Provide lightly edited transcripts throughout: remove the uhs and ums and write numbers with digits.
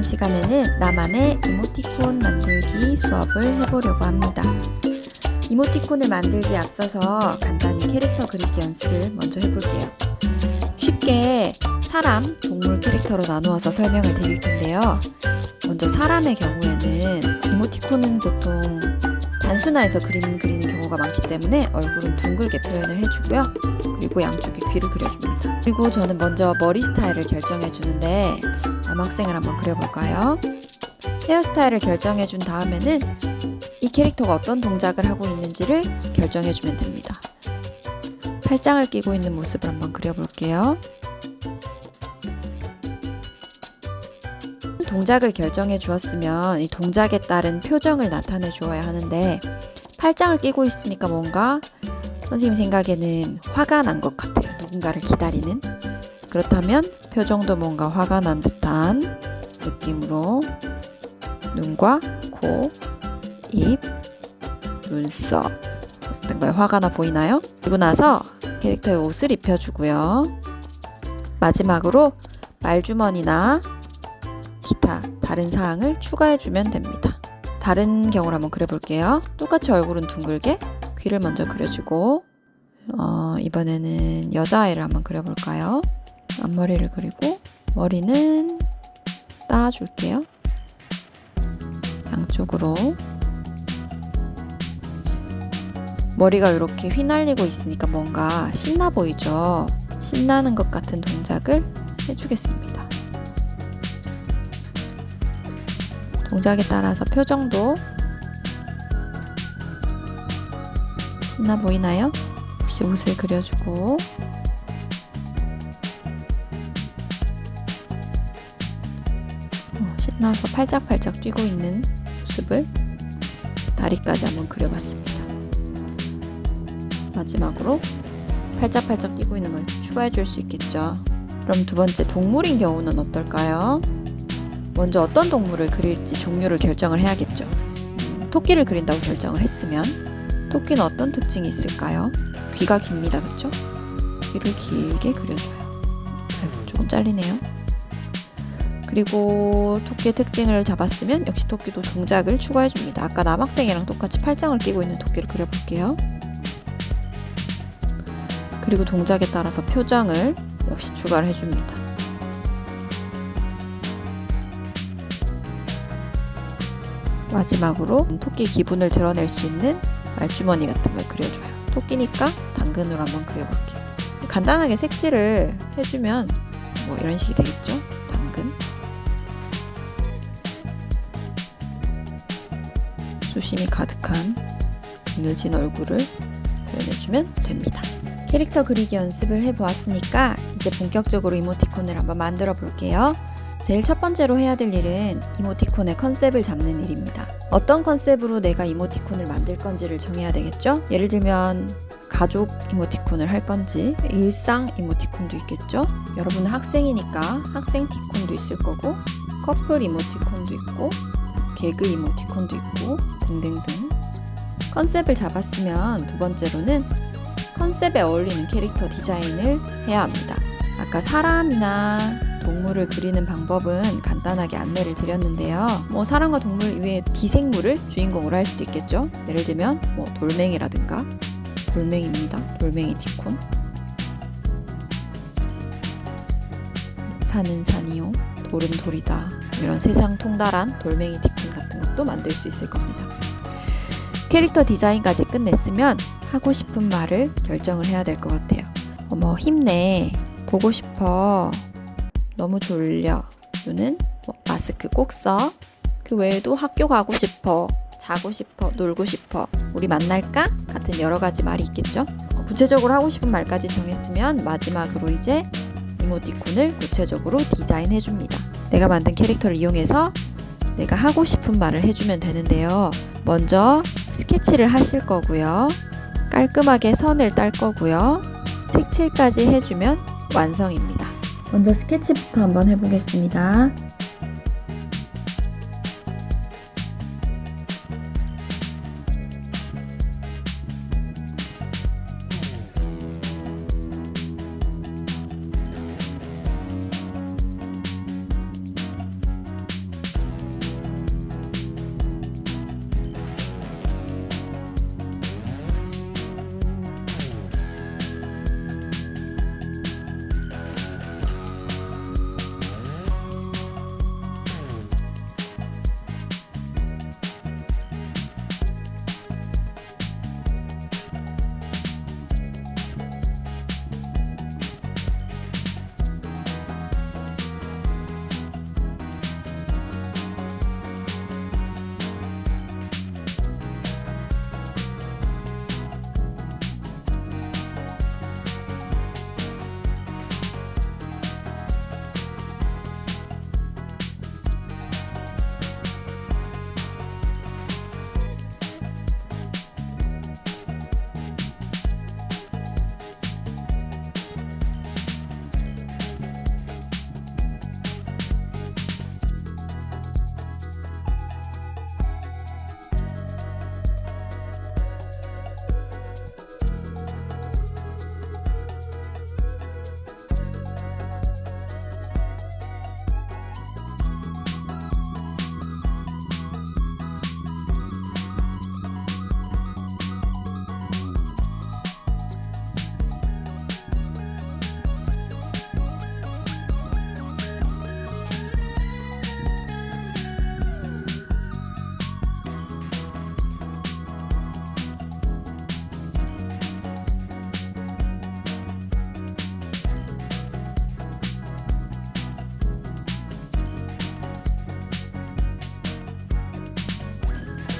이번 시간에는 나만의 이모티콘 만들기 수업을 해보려고 합니다. 이모티콘을 만들기에 앞서서 간단히 캐릭터 그리기 연습을 먼저 해볼게요. 쉽게 사람, 동물 캐릭터로 나누어서 설명을 드릴 텐데요. 먼저 사람의 경우에는 이모티콘은 보통 단순화해서 그림 그리는 경우가 많기 때문에 얼굴은 둥글게 표현을 해주고요. 그리고 양쪽에 귀를 그려줍니다. 그리고 저는 먼저 머리 스타일을 결정해 주는데 남학생을 한번 그려볼까요? 헤어스타일을 결정해 준 다음에는 이 캐릭터가 어떤 동작을 하고 있는지를 결정해 주면 됩니다. 팔짱을 끼고 있는 모습을 한번 그려볼게요. 동작을 결정해 주었으면 이 동작에 따른 표정을 나타내 주어야 하는데 팔짱을 끼고 있으니까 뭔가 선생님 생각에는 화가 난 것 같아요. 누군가를 기다리는. 그렇다면 표정도 뭔가 화가 난 듯한 느낌으로 눈과 코, 입, 눈썹 어떤 거에 화가 나 보이나요? 그리고 나서 캐릭터의 옷을 입혀주고요. 마지막으로 말주머니나 기타 다른 사항을 추가해주면 됩니다. 다른 경우를 한번 그려볼게요. 똑같이 얼굴은 둥글게 귀를 먼저 그려주고 이번에는 여자아이를 한번 그려볼까요? 앞머리를 그리고 머리는 따줄게요. 양쪽으로 머리가 이렇게 휘날리고 있으니까 뭔가 신나 보이죠? 신나는 것 같은 동작을 해주겠습니다. 동작에 따라서 표정도 신나 보이나요? 역시 옷을 그려주고 신나서 팔짝팔짝 뛰고 있는 모습을 다리까지 한번 그려봤습니다. 마지막으로 팔짝팔짝 뛰고 있는 걸 추가해 줄 수 있겠죠. 그럼 두 번째 동물인 경우는 어떨까요? 먼저 어떤 동물을 그릴지 종류를 결정을 해야겠죠. 토끼를 그린다고 결정을 했으면 토끼는 어떤 특징이 있을까요? 귀가 깁니다. 그렇죠? 귀를 길게 그려줘요. 조금 잘리네요. 그리고 토끼의 특징을 잡았으면 역시 토끼도 동작을 추가해줍니다. 아까 남학생이랑 똑같이 팔짱을 끼고 있는 토끼를 그려볼게요. 그리고 동작에 따라서 표정을 역시 추가를 해줍니다. 마지막으로 토끼 기분을 드러낼 수 있는 말주머니 같은 걸 그려줘요. 토끼니까 당근으로 한번 그려볼게요. 간단하게 색칠을 해주면 뭐 이런 식이 되겠죠? 당근. 수심이 가득한 그늘진 얼굴을 표현해주면 됩니다. 캐릭터 그리기 연습을 해보았으니까 이제 본격적으로 이모티콘을 한번 만들어 볼게요. 제일 첫 번째로 해야 될 일은 이모티콘의 컨셉을 잡는 일입니다. 어떤 컨셉으로 내가 이모티콘을 만들 건지를 정해야 되겠죠? 예를 들면 가족 이모티콘을 할 건지 일상 이모티콘도 있겠죠? 여러분은 학생이니까 학생 티콘도 있을 거고 커플 이모티콘도 있고 개그 이모티콘도 있고 등등등. 컨셉을 잡았으면 두 번째로는 컨셉에 어울리는 캐릭터 디자인을 해야 합니다. 아까 사람이나 동물을 그리는 방법은 간단하게 안내를 드렸는데요. 사람과 동물 이외에 비생물을 주인공으로 할 수도 있겠죠. 예를 들면 돌멩이라든가 돌멩이입니다. 돌멩이 티콘. 산은 산이요. 돌은 돌이다. 이런 세상 통달한 돌멩이 티콘 같은 것도 만들 수 있을 겁니다. 캐릭터 디자인까지 끝냈으면 하고 싶은 말을 결정을 해야 될 것 같아요. 힘내. 보고 싶어. 너무 졸려. 누는 마스크 꼭 써. 그 외에도 학교 가고 싶어. 자고 싶어. 놀고 싶어. 우리 만날까? 같은 여러 가지 말이 있겠죠. 구체적으로 하고 싶은 말까지 정했으면 마지막으로 이제 이모티콘을 구체적으로 디자인해 줍니다. 내가 만든 캐릭터를 이용해서 내가 하고 싶은 말을 해주면 되는데요. 먼저 스케치를 하실 거고요. 깔끔하게 선을 딸 거고요. 색칠까지 해주면 완성입니다. 먼저 스케치부터 한번 해보겠습니다.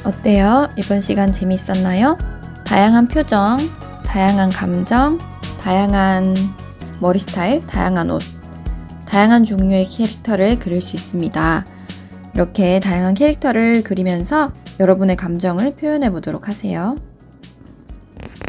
어때요? 이번 시간 재밌었나요? 다양한 표정, 다양한 감정, 다양한 머리 스타일, 다양한 옷, 다양한 종류의 캐릭터를 그릴 수 있습니다. 이렇게 다양한 캐릭터를 그리면서 여러분의 감정을 표현해 보도록 하세요.